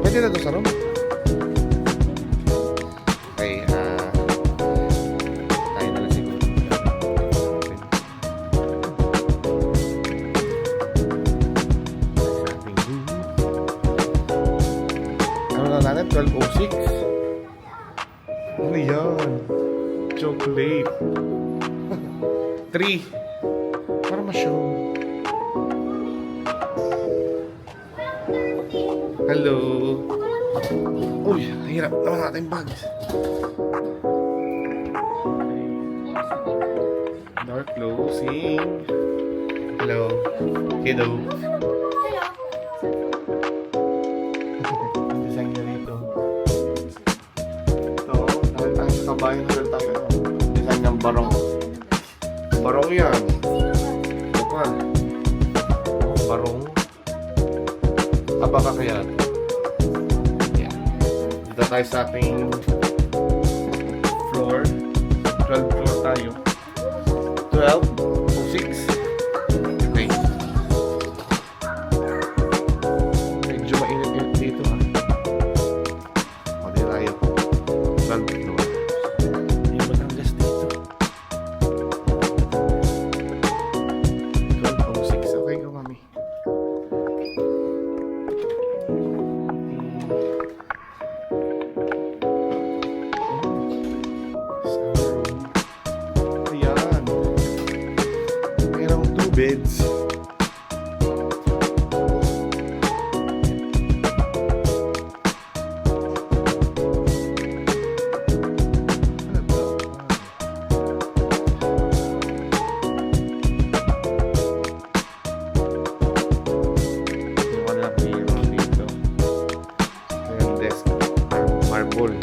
Pwede na to sa room? Okay, tayo na lang siguro. Ano na natin? 12:06. Ano yan? Chocolate. 3. Para ma-show. Hello. Uy, hirap naman natin bags. Door closing. Hello. Kiddo. Ang design na rito. Ito, dahil tayo sa kabayan na tayo. Design ng barong. Barong yan. Ito pa. Barong. Abaka kaya ito. Yan. Dito tayo sa ating floor. 12 floor tayo. 12:06. Okay. Medyo mainit-init dito ha. O, di tayo. 12 floor. Yung Batangas dito. 12:06. Okay ko mami. Beds. Wala meron dito. Ayan, desk. Marble.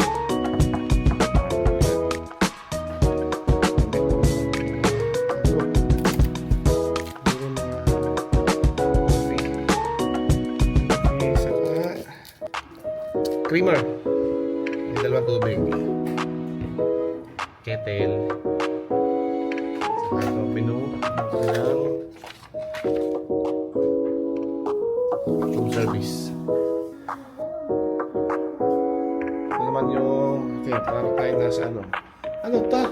Creamer. May dalawang tubig. Kettle. Saka ito, pinu. Room service. Ito naman yung... Okay, para tayo nasa ano. Ano to?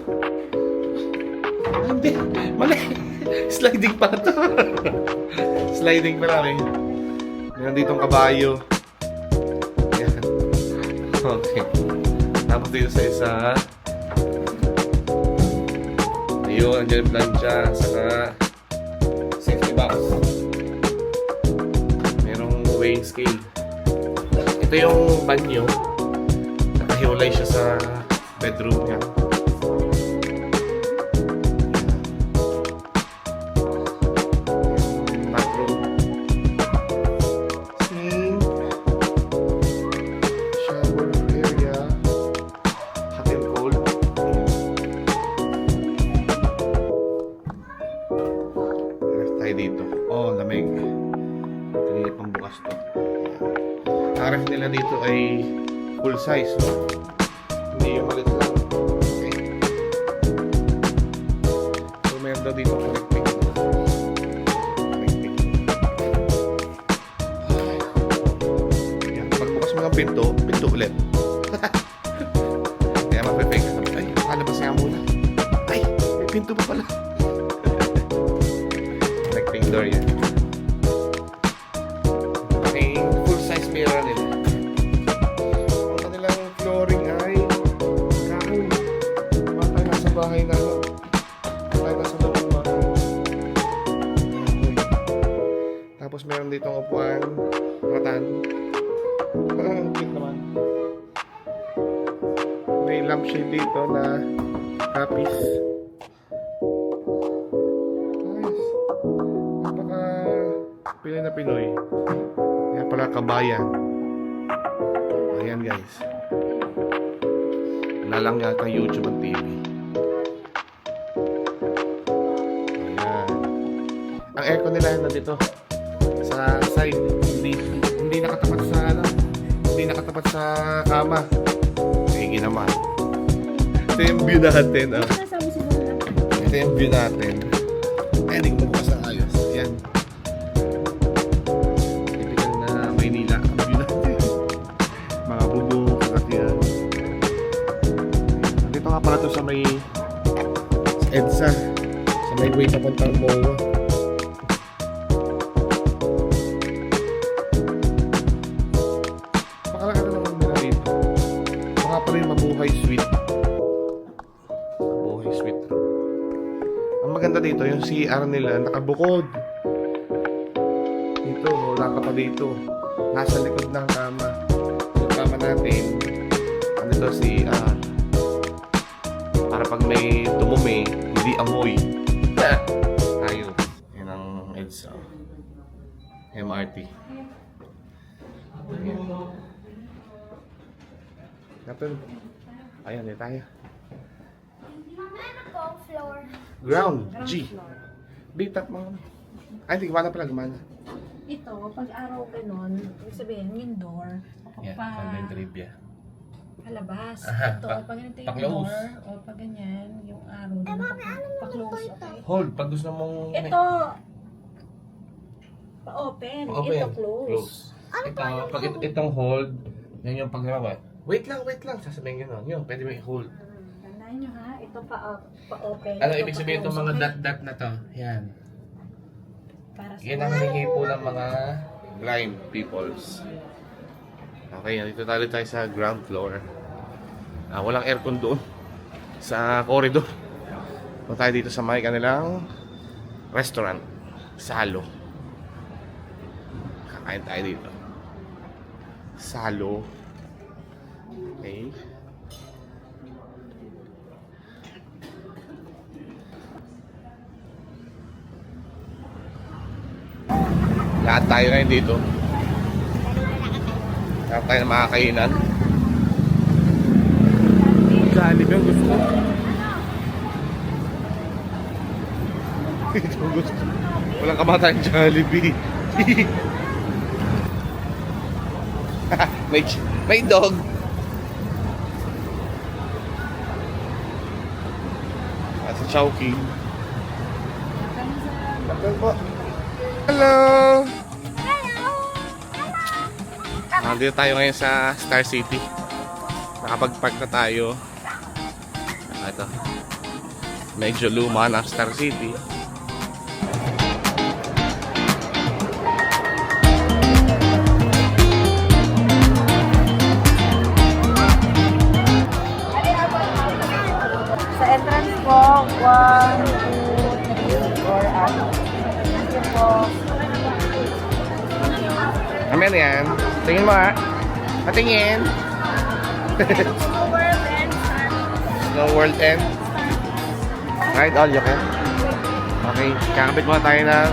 Hindi. Mali. Sliding pala to. Sliding pala rin. Meron ditong kabayo. Okay. Tapos dito sa isa. Ayun, andyan yung plancha. Saka safety box. Merong weighing scale. Ito yung banyo. Nakahiwalay siya sa bedroom niya. Dito. Oh, lamig. Kanina pang bukas to. RF nila dito ay full size, no? Hindi yung malit lang. Okay. So, meron daw dito connecting. ulit. Kaya mapipake ka. Ay, makalabas nga muna. Ay, may pinto pa pala. Connecting door yan. Okay, full size mirror nila. Ang kanilang flooring ay kahoy. Baka tayo nasa bahay na. Tayo nasa loob ng bahay. Tapos meron ditong upuan, ratan. Ang cute naman. May lampshade dito na kapis. Nice. Napaka Pinoy na Pinoy. Kaya pala kabayan. Ayan guys. Nalang yata YouTube at TV. Ayan. Ang aircon nila nandito sa side, hindi nakatapat sa hindi nakatapat sa kama. Sige naman. Ito yung view natin. Ito yung view natin. Hindi ko bukas ang ayos. Ayan. Typical na Maynila ang view natin. Mga bubong at yan. Dito nga pala to sa may EDSA. Sa may way papuntang Moa. Mabuhay sweet. Mabuhay sweet room. Ang maganda dito, yung CR nila nakabukod. Dito, wala ka pa dito. Nasa likod ng kama. Yung kama natin, ano to, CR. Para pag may dumumi, hindi amoy. Tayo. Yan ang EDSA. MRT. Ayan. Natin. Ayan, eh tayo. Floor. Ground, G. Big top mga. Ay, hindi gumana pala, gumana. Ito, pag araw ganon, ibig sabihin, yung door, Yeah, pa online trivia. palabas. Aha, Ito, pag ganito yung pa-close. door, o pag ganyan, yung araw, pa-close, okay? Hold, pag gusto mong... Ito, pa-open. Open. Ito, close. Ito, pag itong hold, yan yung paggawa. Wait lang. Sasabihin nyo nun. Yun, pwede mo i-hold. Tandaan nyo ha, ito pa-open. Ano ito ibig sabihin itong mga pa-close, okay? dot-dot na to? Yan. Para sa Yan ang hinihipo ng mga blind peoples. Okay, nandito tayo sa ground floor. Walang aircon doon. Sa corridor. Punta tayo dito sa may kanilang restaurant. Salo. Kakain tayo dito. Salo. Okay. Lahat tayo ngayon dito. Lahat tayo na makakainan. Jollibee ang gusto. Ito ang gusto. Walang kamatayang Jollibee. may dog. Sa Chowking. Hello! Nandito tayo ngayon sa Star City. Nakapag-park na tayo. Ito. Medyo luma na Star City. Sa entrance po, 1, 2, 3, or Thank you po. Amen yan. Tingin mo ha. Patingin. Snow World and Ride all you can. Okay. Kakabit muna tayo ng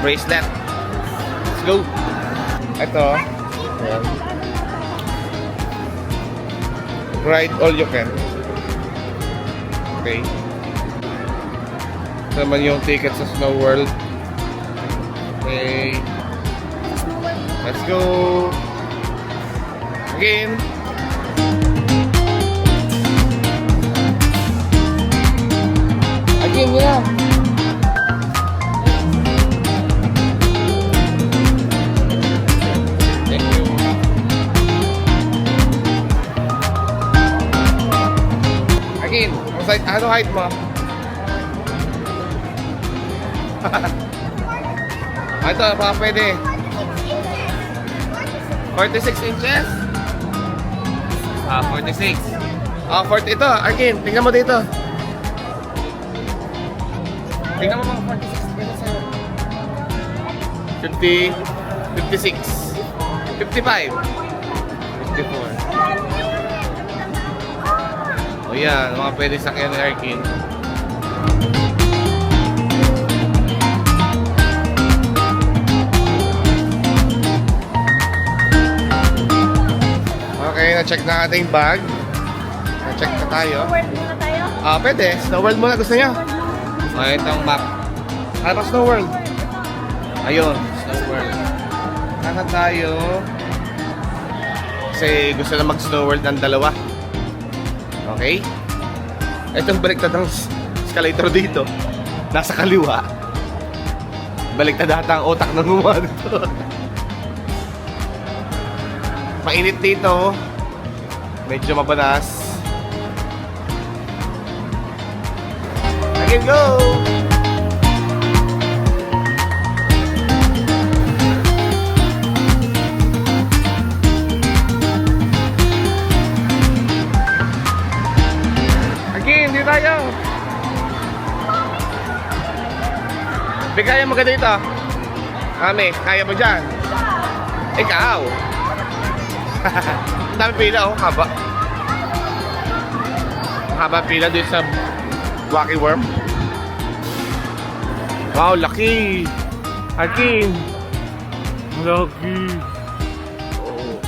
bracelet. Let's go. Ito. Ayan. Ride all you can. Okay. Ito naman yung ticket sa Snow World. Okay. Let's go. Again. Again, yeah. Thank you. Arkin, ano height mo? Ito, baka pwede. 46 inches? 46. 40 ito. Arkin, tingnan mo dito. Tingnan mo mga 46. Pwede sa'yo. 50, 56, 55, 54. O yan, mga pwede sakyan ni Arkin. Okay, na-check na ating bag. Na-check na tayo. World muna tayo. Pwede. Snow World muna. Gusto niyo? Itong map. Ano Snow World? Ayun, Snow World. Sana tayo. Kasi gusto na mag-Snow World ng dalawa. Okay? Itong baliktad ng escalator dito. Nasa kaliwa. Baliktad ata ang utak ng gumawa dito. Mainit dito. Medyo mabanas. I can go! Again, hindi tayo. Kaya mo ka dito? Kami, kaya mo dyan? Ikaw! Ang dami pila, oh. Haba. Haba pila dito sa Wacky Worm. Wow, laki! Akin! Laki! Oh.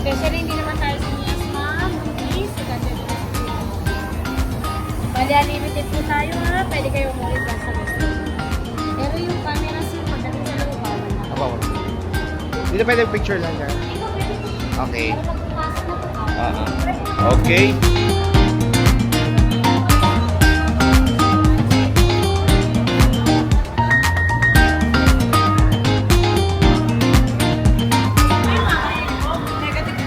Especially hindi naman tayo sinis, ma'am. Please, ganda dito. Bali, unlimited po tayo ha. Pwede kayo umulit lang sa gusto. Pero yung camera sir, pagdating sa loob, bawal na. Abaw. Dito pwede picture lang yan. Ito, pwede po. Okay. Pero pagpapasok na po. Okay. Negative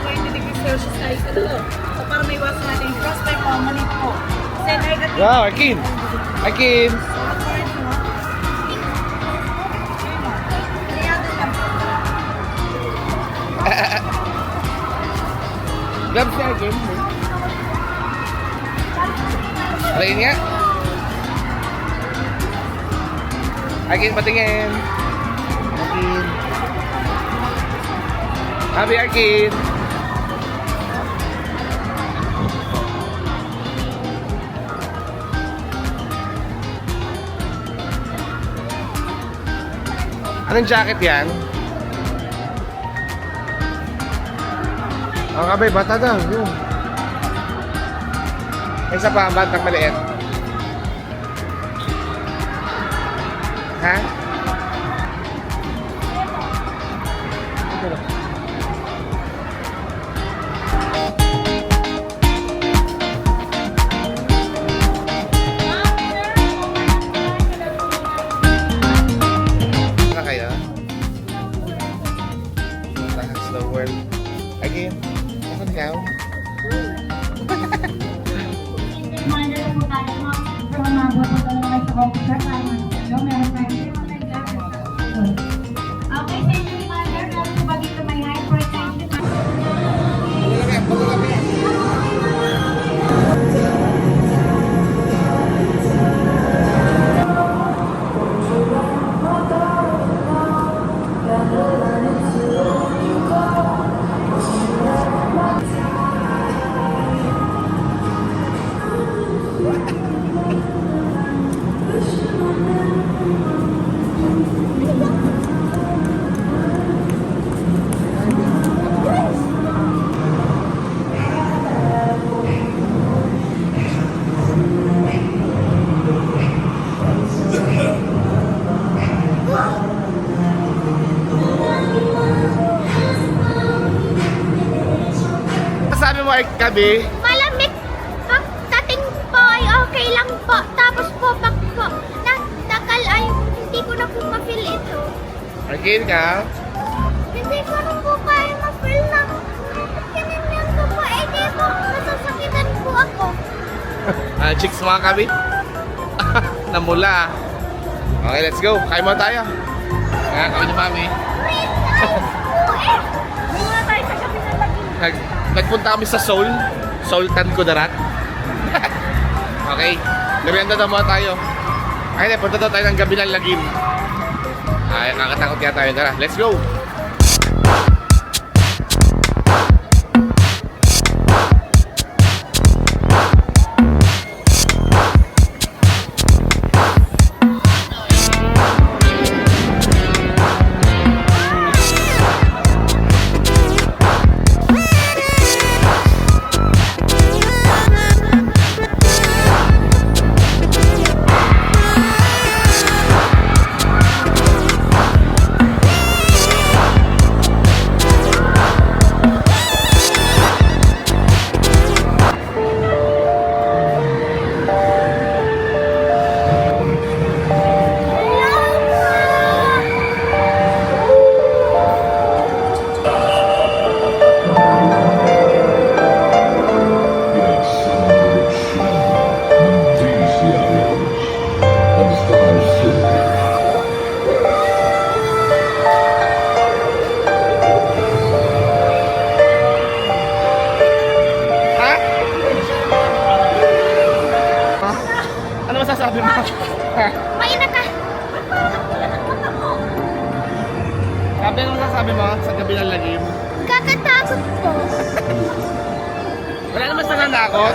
20 degrees Celsius tayo sa loob. So, para may iwasan natin yung frostbite, mamanit po. Kasi negative. Wow, Akin! Akin! Grab siya Akin. Alayin nga. Akin, patingin. Akin. Happy Akin. Anong jacket yan? Ang kabay, bata daw. Yun. May isa pa, batang maliit. Ha? Ito lang. Na kayo? Slow world. Again. Asan ikaw? Reminder po tayo mga kung umabot po tayo mga sa computer para meron tayo. Okay, thank you, reminder. Meron po ba dito may hypertension? Sabi mo, Kabi? Malamig! Ha? okay lang po. Tapos po, pag po, nagtagal ay hindi ko na po ma-feel ito. Again ka? Hindi ko na po kaya ma-feel na kinimyan ko po. Eh, di po, masasakitan po ako. Chicks mga kabit? Namula. Okay, let's go. Kain mo tayo. Kaya kami ni Mami. Wait, nice po eh. Muna tayo sa gabi ng lagi. Nagpunta kami sa Seoul. Sultan Kudarat. Okay. Merienda daw muna tayo. Ay, punta daw tayo ng gabi ng lagim. Ay, nakakatakot kaya tayo. Tara, let's go. Ha? Ano masasabi mo? Mainat ka. Sabi ano masasabi mo sa gabi ng lagim? Kakatakot po. Wala naman sa nanakot.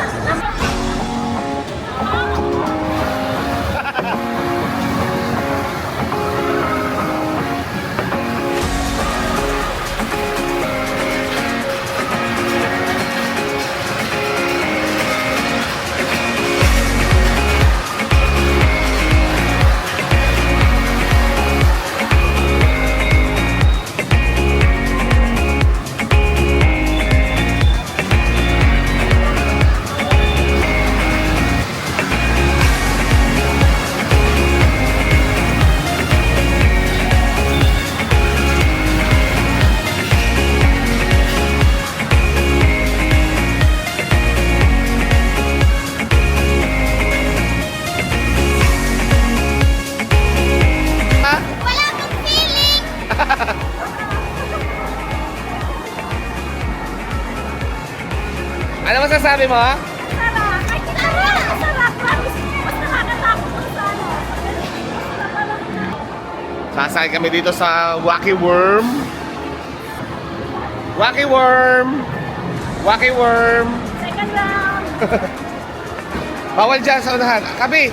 Ha? Wala akong feeling. Ano masasabi mo? Sarap. Ay, sarap. Sarap. Mas nakakatakot ko sa ano. Sasakay kami dito sa Wacky Worm. Wacky Worm! Wacky Worm! Second round. Bawal dyan sa unahan. Kabi!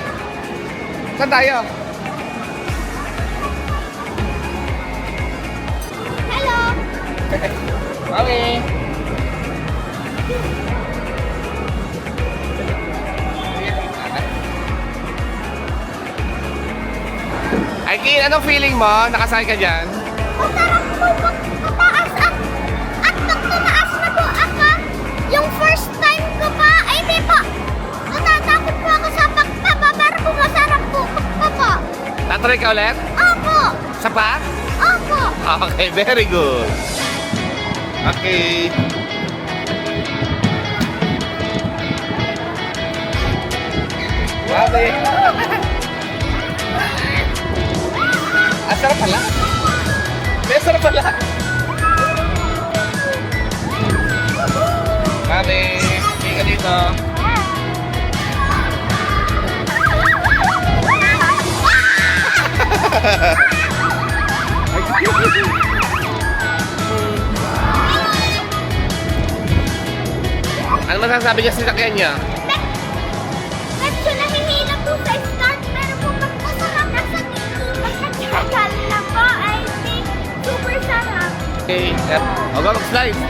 Saan tayo? Hello. Mami! Aikin, anong feeling mo? Nakasakay ka dyan? Masarap po mataas at nung tumaas na po ako, yung first time ko pa, ay di po, natatakot po ako sa pagtaba, pero po masarap po po. Tatry ka ulit? Opo, Sa pa? opo. Okay, very good. Okay. Grabe. Sarap pala. Sarap pala. Grabe. Hindi ka dito. Ano masasabi niya sa sakyan niya? Medyo nahihila po sa start, pero po pag masarap na sa tagal na po, I think super sarap. Okay. O, go, mag-slide.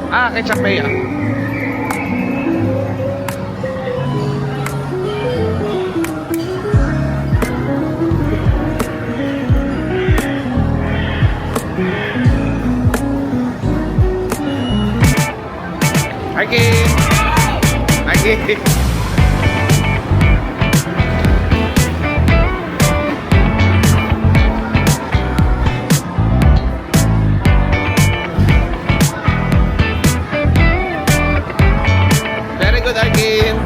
Ah, kay Chapey ah. Hi, Kim! Hi, Kim! Very good, Arkin!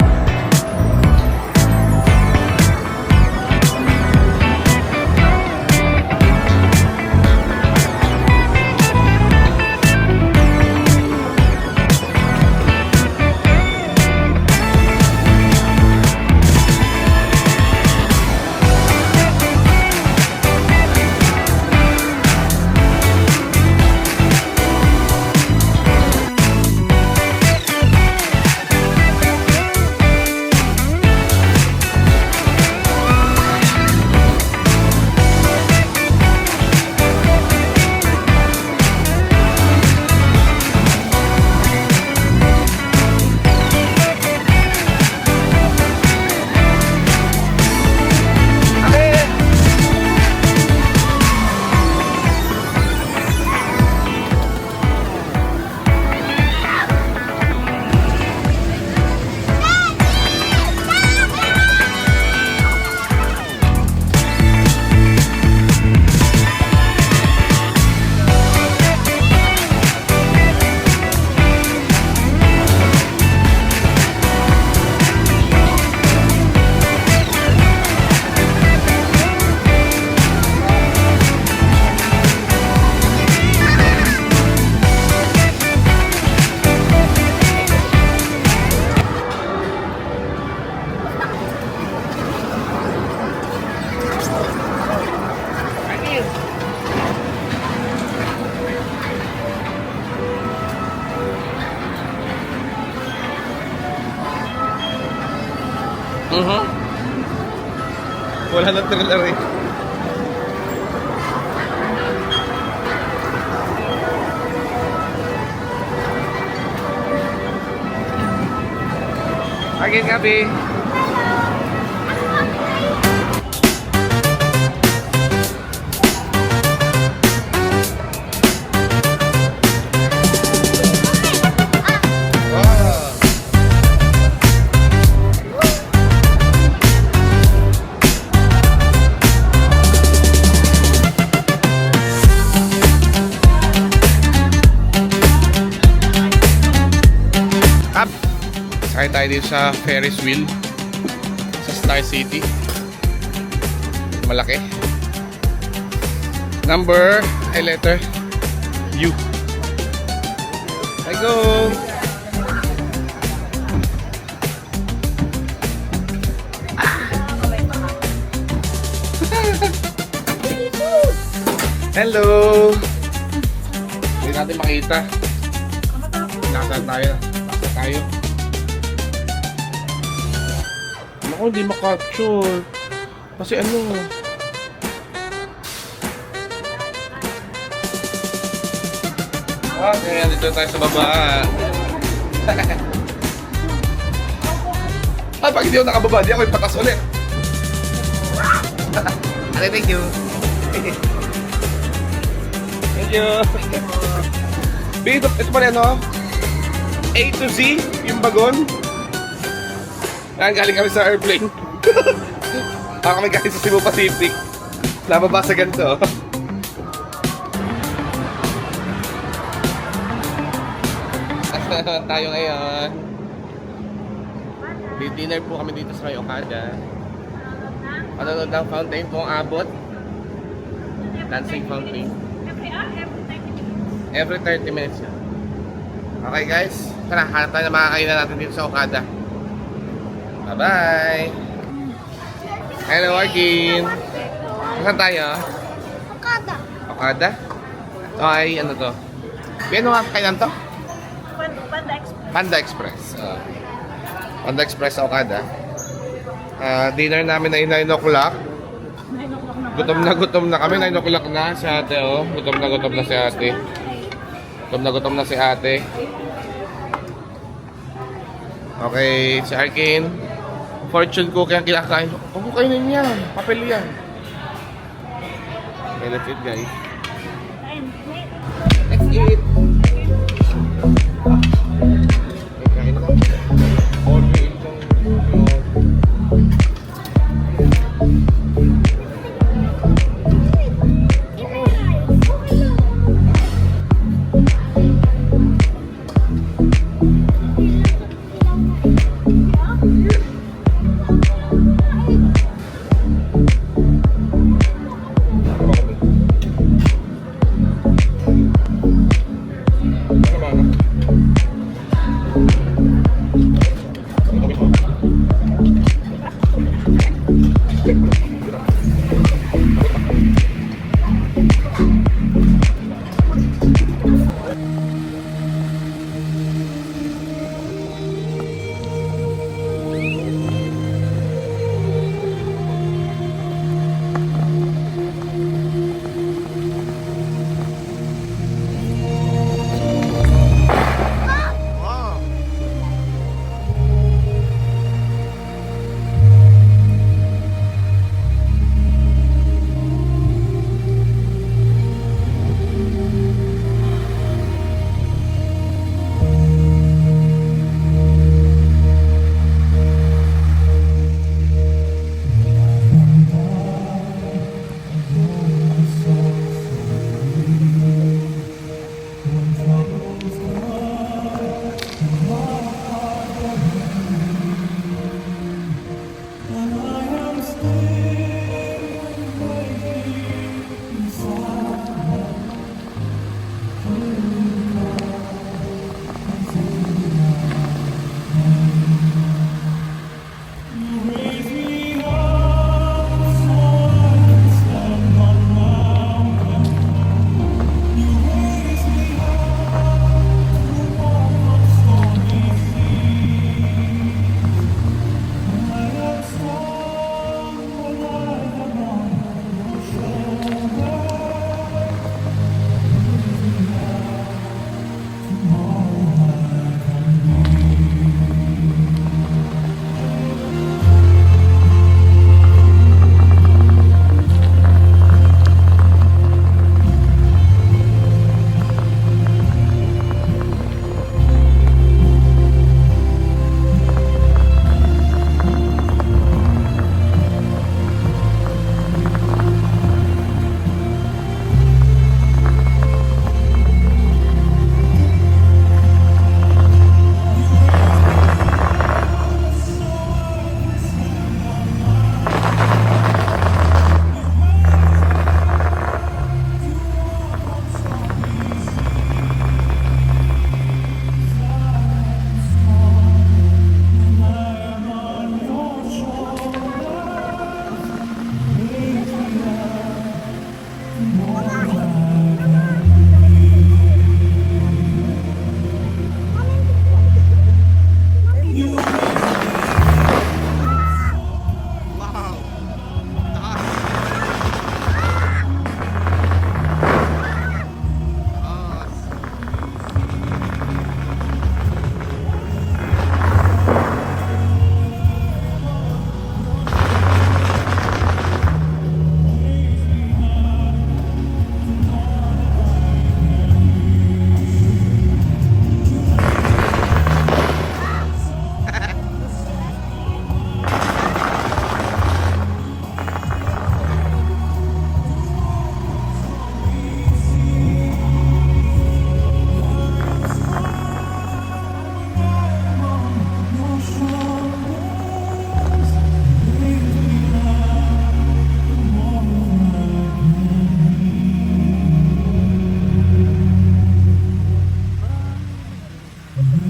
Wala nang trailer eh. Again, Gabi. Wow. Up. Sakay tayo dito sa Ferris wheel sa Star City. Malaki. Number, letter U. I go. Hello. Hindi natin makita. Nasaan tayo? Nasaan tayo? Ako hindi makapture. Kasi ano? Okay, dito tayo sa baba. Pag hindi ako nakababa, di ako yung patas ulit. Okay, thank you. Thank you. Ito pala ano? A to Z, yung bagon. Galing kami sa airplane. Kami galing sa Cebu Pacific. Nababa sa ganito. Tayo ngayon. Dinner po kami dito sa may Okada. Panonood ng fountain po ang abot. Dancing fountain. Every 30 minutes yan. Okay guys, tara, hanap tayo na makakainan natin dito sa Okada. Bye-bye! Hello, Arkin! Saan tayo? Okada. Okada? Ito ay, ano to? Ano nga kainan to? Panda Express. Panda Express. Panda Express sa Okada. Dinner namin ay 9 o'clock. 9 o'clock na. Gutom na kami. 9 o'clock na si ate, oh. Gutom na si ate. Gutom na si ate. Okay, si Arkin. Fortune cookie ang kinakain. Huwag mo kainin yan. Papel yan. Okay, let's eat guys. Let's eat. Okay, kain na. All we eat lang.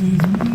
Amazing.